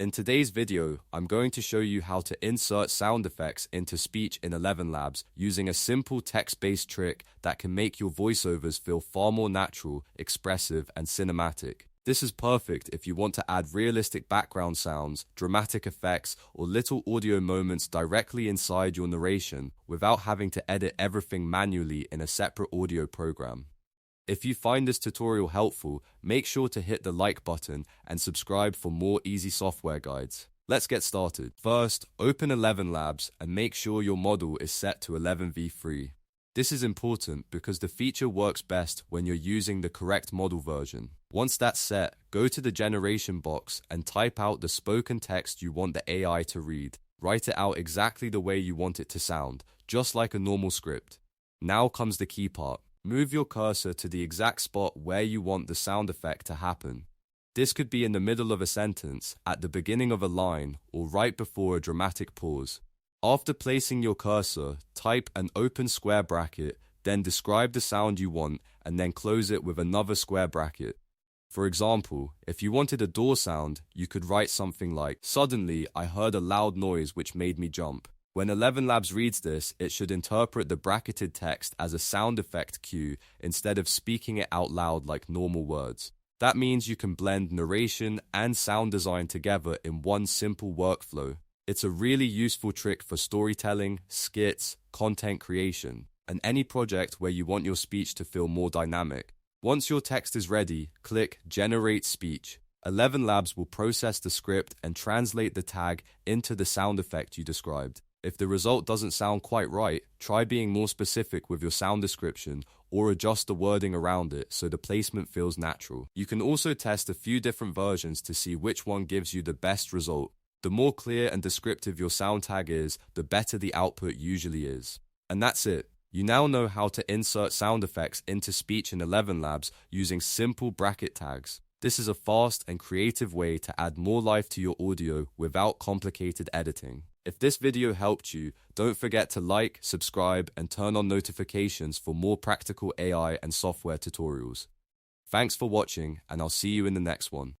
In today's video, I'm going to show you how to insert sound effects into speech in ElevenLabs using a simple text-based trick that can make your voiceovers feel far more natural, expressive, and cinematic. This is perfect if you want to add realistic background sounds, dramatic effects, or little audio moments directly inside your narration without having to edit everything manually in a separate audio program. If you find this tutorial helpful, make sure to hit the like button and subscribe for more easy software guides. Let's get started. First, open ElevenLabs and make sure your model is set to 11v3. This is important because the feature works best when you're using the correct model version. Once that's set, go to the generation box and type out the spoken text you want the AI to read. Write it out exactly the way you want it to sound, just like a normal script. Now comes the key part. Move your cursor to the exact spot where you want the sound effect to happen. This could be in the middle of a sentence, at the beginning of a line, or right before a dramatic pause. After placing your cursor, type an open square bracket, then describe the sound you want, and then close it with another square bracket. For example, if you wanted a door sound, you could write something like, "Suddenly, I heard a loud noise which made me jump." When ElevenLabs reads this, it should interpret the bracketed text as a sound effect cue instead of speaking it out loud like normal words. That means you can blend narration and sound design together in one simple workflow. It's a really useful trick for storytelling, skits, content creation, and any project where you want your speech to feel more dynamic. Once your text is ready, click Generate Speech. ElevenLabs will process the script and translate the tag into the sound effect you described. If the result doesn't sound quite right, try being more specific with your sound description or adjust the wording around it so the placement feels natural. You can also test a few different versions to see which one gives you the best result. The more clear and descriptive your sound tag is, the better the output usually is. And that's it. You now know how to insert sound effects into speech in ElevenLabs using simple bracket tags. This is a fast and creative way to add more life to your audio without complicated editing. If this video helped you, don't forget to like, subscribe, and turn on notifications for more practical AI and software tutorials. Thanks for watching, and I'll see you in the next one.